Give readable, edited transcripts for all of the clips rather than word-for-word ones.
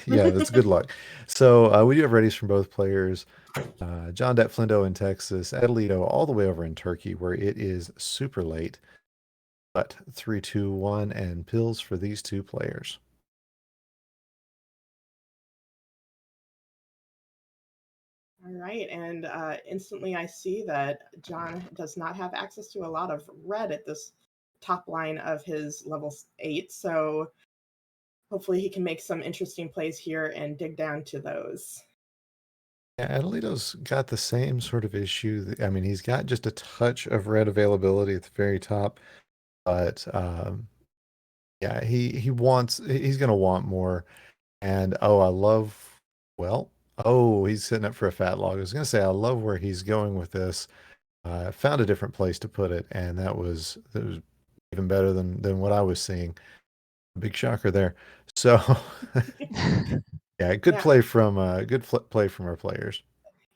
Yeah, that's good luck. So we do have readies from both players. JohnDatFlindo in Texas, Atalito all the way over in Turkey, where it is super late. But 3, 2, 1, and pills for these two players. All right, and instantly I see that John does not have access to a lot of red at this top line of his level 8, so hopefully he can make some interesting plays here and dig down to those. Yeah, Adelito's got the same sort of issue. I mean, he's got just a touch of red availability at the very top, but yeah, he's gonna want more. And oh, I love well, oh, he's setting up for a fat log. I was gonna say I love where he's going with this. Found a different place to put it, and that was even better than what I was seeing. Big shocker there. So yeah, Yeah, good play from our players.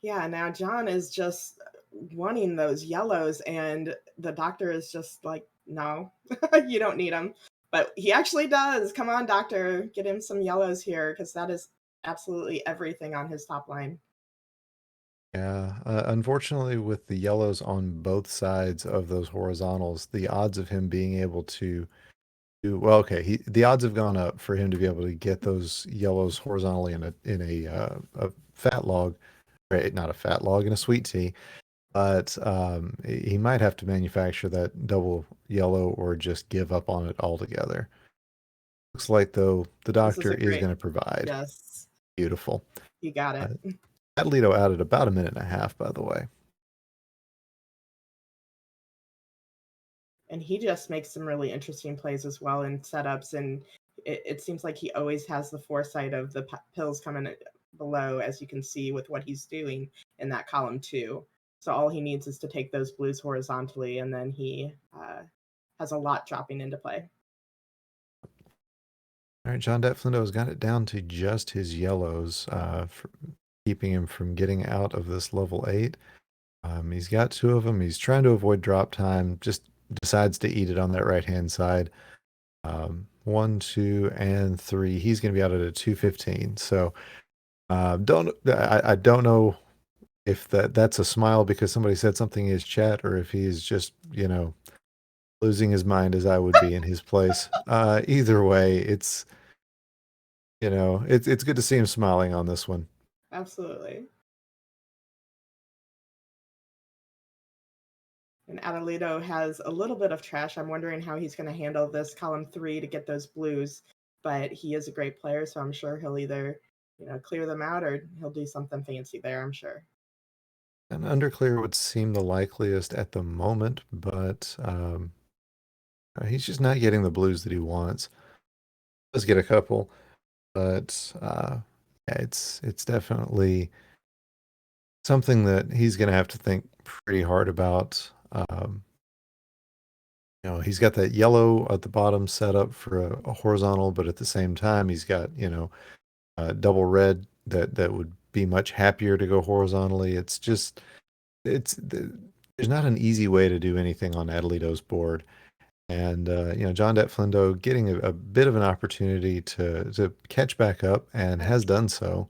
yeah. Now John is just wanting those yellows, and the doctor is just like, no, you don't need them. But he actually does. Come on, doctor, get him some yellows here because that is absolutely everything on his top line. Yeah, unfortunately, with the yellows on both sides of those horizontals, the odds of him being able to do well, okay, the odds have gone up for him to be able to get those yellows horizontally in a fat log, right? Not a fat log in a sweet tea, but he might have to manufacture that double yellow or just give up on it altogether. Looks like though the This is doctor a is great, going to provide. yes, Beautiful. you got Uh, it. Atlito added about a minute and a half, by the way. And he just makes some really interesting plays as well in setups. And it seems like he always has the foresight of the pills coming below, as you can see with what he's doing in that column too. So all he needs is to take those blues horizontally, and then he has a lot dropping into play. All right, JohnDatFlindo has got it down to just his yellows, for keeping him from getting out of this level 8. He's got two of them. He's trying to avoid drop time, just decides to eat it on that right-hand side. 1, 2, and 3. He's going to be out at a 215. So I don't know if that's a smile because somebody said something in his chat or if he's just, losing his mind as I would be in his place. Either way, it's good to see him smiling on this one. Absolutely. And Atalito has a little bit of trash. I'm wondering how he's going to handle this column 3 to get those blues. But he is a great player, so I'm sure he'll either, clear them out or he'll do something fancy there, I'm sure. An underclear would seem the likeliest at the moment, but he's just not getting the blues that he wants. Does get a couple, but yeah, it's definitely something that he's going to have to think pretty hard about. He's got that yellow at the bottom set up for a horizontal, but at the same time, he's got, double red that would be much happier to go horizontally. It's just, there's not an easy way to do anything on Adelito's board. And, JohnDatFlindo getting a bit of an opportunity to catch back up and has done so.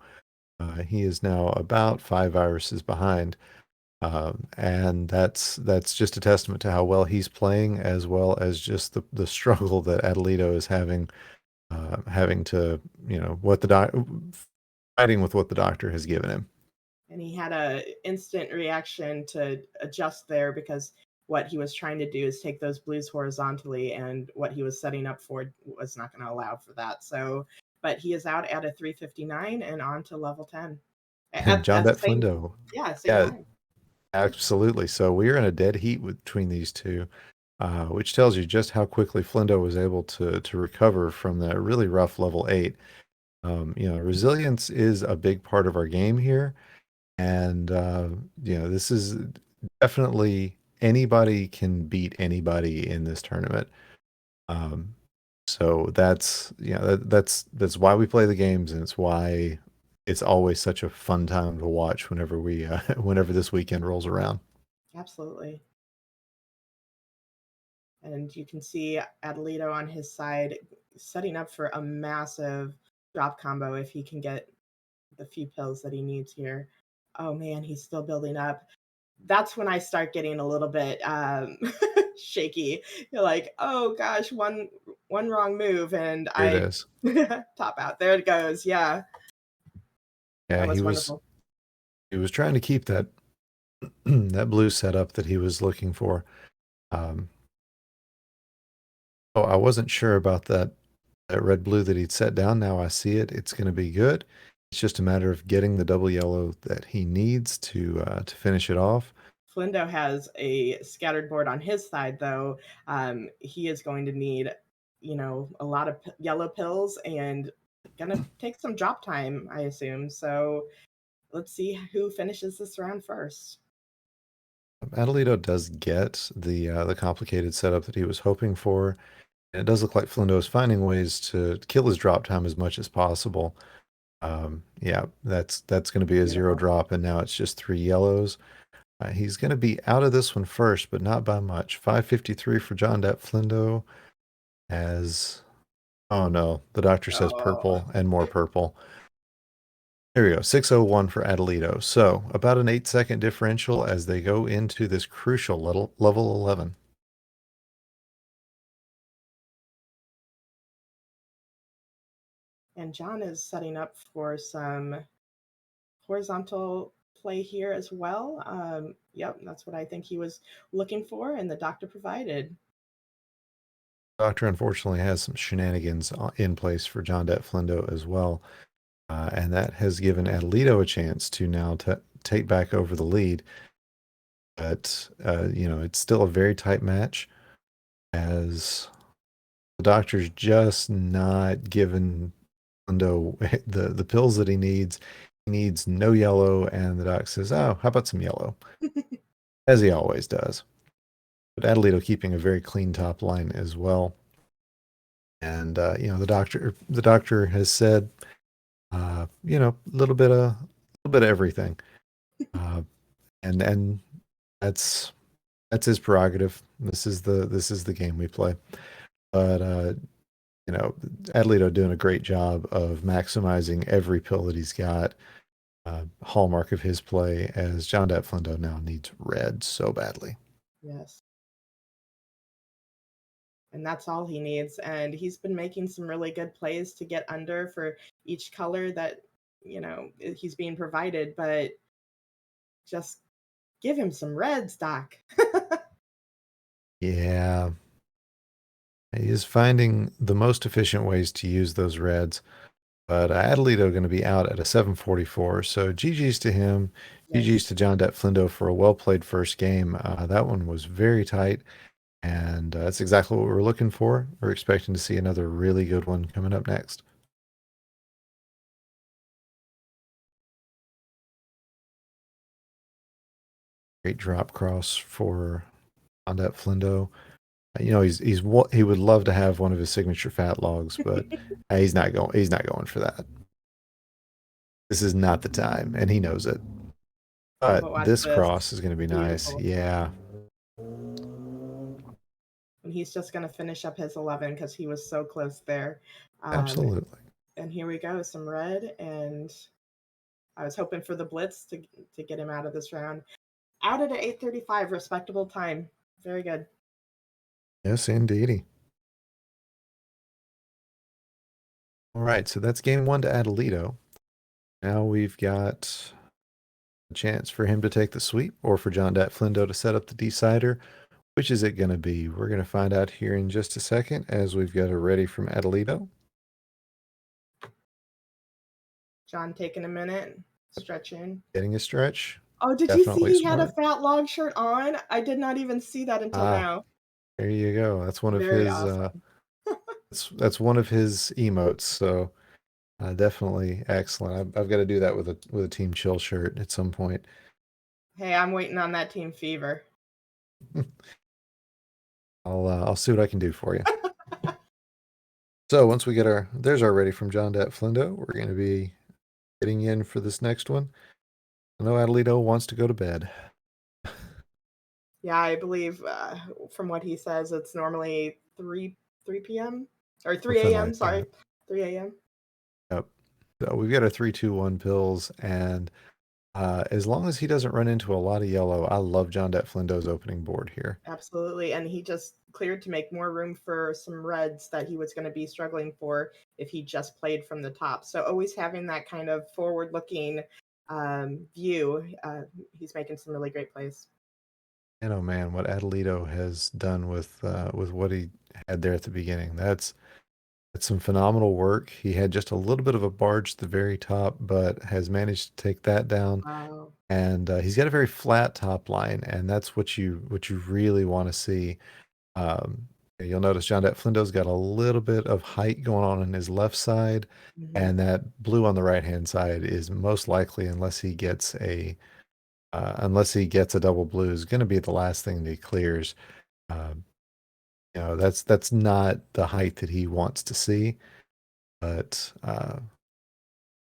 He is now about 5 viruses behind. And that's just a testament to how well he's playing, as well as just the struggle that Adelito is having to, what the fighting with what the doctor has given him. And he had a instant reaction to adjust there because what he was trying to do is take those blues horizontally, and what he was setting up for was not going to allow for that. So, but he is out at a 359 and on to level 10 John at the same, Flindo, yeah, same yeah, time. absolutely. So we are in a dead heat between these two, which tells you just how quickly Flindo was able to recover from that really rough level 8. Resilience is a big part of our game here. And, this is definitely anybody can beat anybody in this tournament. Um, so that's why we play the games, and it's why it's always such a fun time to watch whenever whenever this weekend rolls around. Absolutely. And you can see Adelito on his side setting up for a massive drop combo if he can get the few pills that he needs here. Oh man, he's still building up. That's when I start getting a little bit shaky. You're like, oh gosh, one wrong move and Here it I is. top out. There it goes. Yeah, Yeah, that he was was wonderful. he was trying to keep that that blue setup that he was looking for. Um, oh, I wasn't sure about that red blue that he'd set down. Now I see it. It's going to be good. It's just a matter of getting the double yellow that he needs to finish it off. Flindo has a scattered board on his side, though. He is going to need, a lot of yellow pills and gonna take some drop time, I assume. So let's see who finishes this round first. Atalito does get the complicated setup that he was hoping for. And it does look like Flindo is finding ways to kill his drop time as much as possible. Yeah, that's going to be a zero Beautiful. drop, and now it's just three yellows. He's going to be out of this one first, but not by much. 553 for JohnDatFlindo as, oh no, the doctor says Oh, purple and more purple. There we go, 601 for Atalito. So about an 8-second differential as they go into this crucial level 11. and John is setting up for some horizontal play here as well. Yep, that's what I think he was looking for, and the doctor provided. Doctor unfortunately has some shenanigans in place for JohnDatFlindo as well. And that has given Atalito a chance to now take back over the lead. But, it's still a very tight match as the doctor's just not giving Lindo the pills that he needs. He needs no yellow, and the doc says, oh, how about some yellow? As he always does. But Atalito keeping a very clean top line as well. And, the doctor has said, a little bit of everything. Uh, and that's his prerogative. This is the game we play. But Adelito doing a great job of maximizing every pill that he's got. Hallmark of his play as JohnDatFlindo now needs red so badly. Yes. And that's all he needs. And he's been making some really good plays to get under for each color that, he's being provided, but just give him some reds, Doc. Yeah, he is finding the most efficient ways to use those reds. But Adelito going to be out at a 744. So GG's to him. GG's Yes. to JohnDatFlindo for a well played first game. That one was very tight. And that's exactly what we're looking for. We're expecting to see another really good one coming up next. Great drop cross for JohnDatFlindo. He would love to have one of his signature fat logs, but he's not going. He's not going for that. This is not the time, and he knows it. Oh, But but watch this this. cross is going to be nice. Beautiful. Yeah, And he's just going to finish up his 11 because he was so close there. Um, absolutely. and here we go, some red. And I was hoping for the blitz to get him out of this round. Out at 8:35, respectable time. Very good. Yes, indeedy. All right, so that's game one to Adelito. Now we've got a chance for him to take the sweep or for JohnDatFlindo to set up the decider. Which is it going to be? We're going to find out here in just a second as we've got a ready from Atalito. John taking a minute, stretching. Getting a stretch. Oh, did you see Definitely he had a smart. fat log shirt on? I did not even see that until Ah, now. there you go. That's one of Very his awesome. that's one of his emotes. So definitely excellent. I've got to do that with a Team Chill shirt at some point. Hey, I'm waiting on that team fever. I'll see what I can do for you. So once we get there's our ready from JohnDatFlindo. We're going to be getting in for this next one. I know Adelito wants to go to bed. Yeah, I believe from what he says, it's normally 3 p.m. or 3 Something a.m. like Sorry, that. 3 a.m. we've got our 3-2-1 pills, and as long as he doesn't run into a lot of yellow, I love JohnDatFlindo's opening board here. Absolutely. And he just cleared to make more room for some reds that he was going to be struggling for if he just played from the top. So always having that kind of forward looking view, he's making some really great plays. And oh man, what Atalito has done with what he had there at the beginning. That's some phenomenal work. He had just a little bit of a barge at the very top, but has managed to take that down. Wow. And he's got a very flat top line, and that's what you really want to see. Um, you'll notice JohnDatFlindo's got a little bit of height going on his left side, Hmm. and that blue on the right hand side is most likely, unless he gets a double blue, is going to be the last thing that he clears. Um, that's not the height that he wants to see, but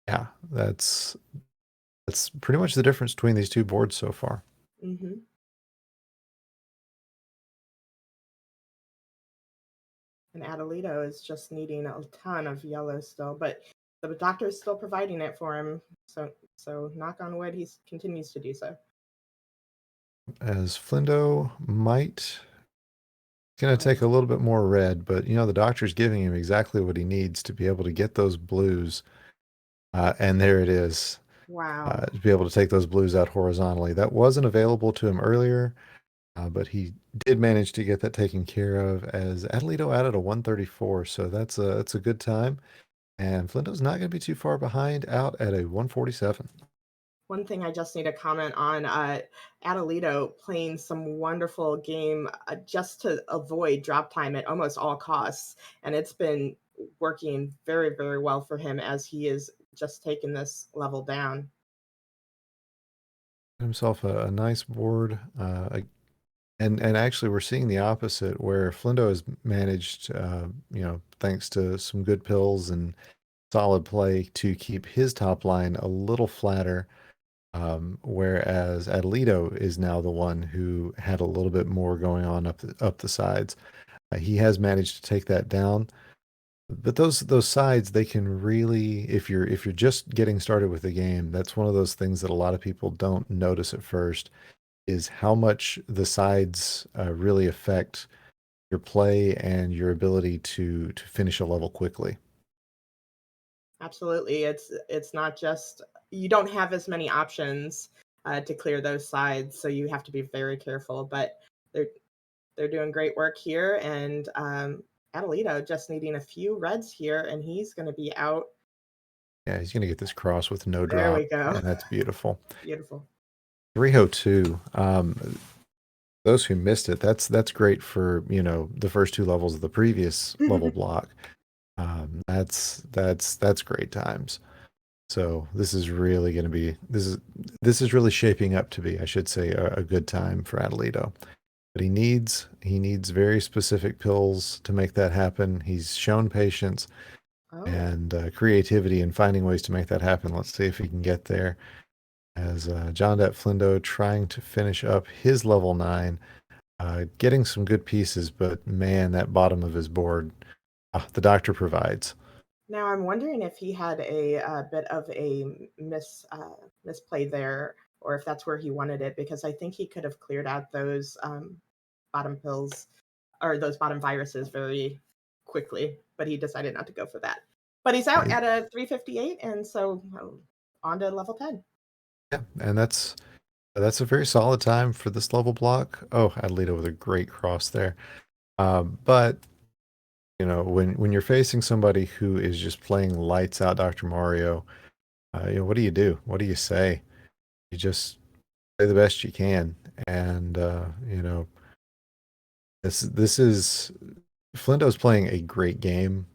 yeah, that's pretty much the difference between these two boards so far. Hmm. And Atalito is just needing a ton of yellow still, but the doctor is still providing it for him. So knock on wood, he continues to do so. As Flindo might going to take a Oh, little bit more red, but the doctor's giving him exactly what he needs to be able to get those blues. And there it is, wow. to be able to take those blues out horizontally. That wasn't available to him earlier, but he did manage to get that taken care of as Adelito added a 134. So that's a good time. And Flinto's not going to be too far behind out at a 147. One thing I just need to comment on, Atalito playing some wonderful game just to avoid drop time at almost all costs. And it's been working very, very well for him as he is just taking this level down. Himself a nice board. And actually, we're seeing the opposite, where Flindo has managed, thanks to some good pills and solid play, to keep his top line a little flatter. Whereas Adelito is now the one who had a little bit more going on up the sides. He has managed to take that down, but those sides, they can really, if you're just getting started with the game, that's one of those things that a lot of people don't notice at first, is how much the sides really affect your play and your ability to finish a level quickly. Absolutely. It's not just you don't have as many options to clear those sides, so you have to be very careful. But they're they're doing great work here, and Adelito just needing a few reds here, and he's going to be out. Yeah, he's gonna get this cross with no There drop, we go. and that's beautiful. Beautiful. 302. Those who missed it, that's great for the first two levels of the previous level block. That's great times. So this is really going to be this is really shaping up to be, I should say, a good time for Adelito. But he needs very specific pills to make that happen. He's shown patience Oh, and creativity in finding ways to make that happen. Let's see if he can get there. As JohnDatFlindo trying to finish up his level 9, getting some good pieces, but man, that bottom of his board, the doctor provides. now I'm wondering if he had a, bit of a misplay there, or if that's where he wanted it, because I think he could have cleared out those bottom pills or those bottom viruses very quickly, but he decided not to go for that. But he's out Uh, at a 358, and so on to level 10. Yeah, and that's a very solid time for this level block. Oh, Adelito with a great cross there. But when you're facing somebody who is just playing lights out Dr. Mario, what do you do? What do you say? You just play the best you can. And this is Flinto's playing a great game,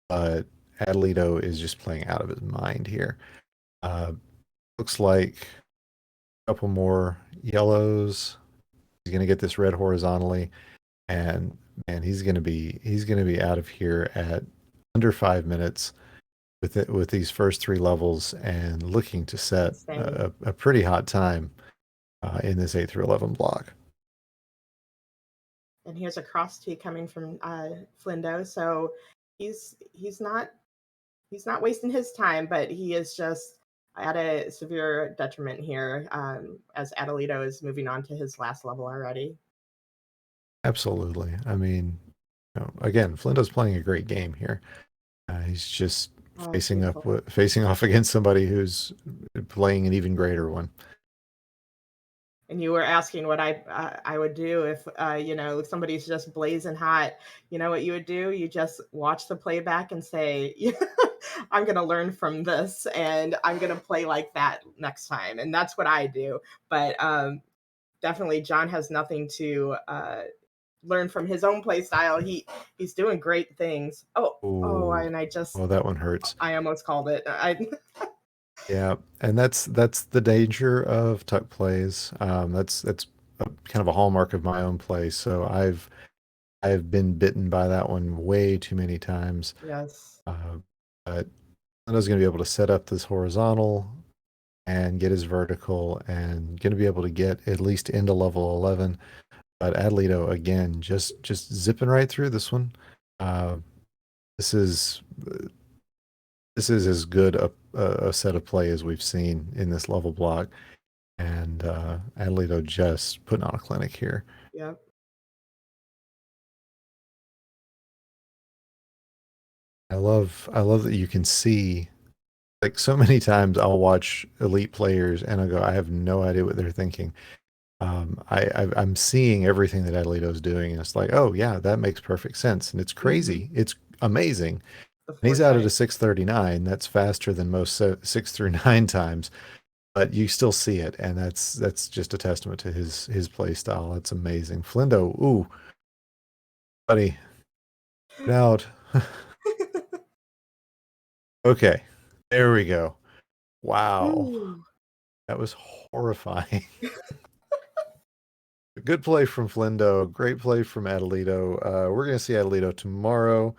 but Adelito is just playing out of his mind here. Uh, looks like a couple more yellows. He's gonna get this red horizontally, and man, he's gonna be out of here at under 5 minutes with these first three levels and looking to set Insane. a pretty hot time in this 8 through 11 block. And here's a cross T coming from Flindo, so he's not he's not wasting his time, but he is just at a severe detriment here, as Atalito is moving on to his last level already. Absolutely. I mean, again, Flinto's playing a great game here. He's just Oh, it's beautiful. facing off against somebody who's playing an even greater one. And you were asking what I would do if if somebody's just blazing hot. You know what you would do? You just watch the playback and say, "I'm going to learn from this, and I'm going to play like that next time." And that's what I do. But definitely, John has nothing to learn from his own play style. He's doing great things. Oh, And I just oh, that one hurts. I almost called it. I Yeah, and that's the danger of tuck plays. That's kind of a hallmark of my own play. So I've been bitten by that one way too many times. yes, Uh, but Lindo's going to be able to set up this horizontal and get his vertical and going to be able to get at least into level 11. But Adelito again, just zipping right through this one. Uh, this is this is as good a set of play as we've seen in this level block. And Adelito just putting on a clinic here. yeah, I love that you can see like so many times I'll watch elite players and I go, I have no idea what they're thinking. I'm seeing everything that Adelito's doing, and it's like, oh yeah, that makes perfect sense, and it's hmm crazy, it's amazing. the And he's out at a foresight. 639. That's faster than most 6 through 9 times, but you still see it, and that's just a testament to his play style. That's amazing. Flindo, ooh, buddy, get out. Okay, there we go. Wow, Ooh. that was horrifying. Good play from Flindo. Great play from Adelito. We're going to see Adelito tomorrow.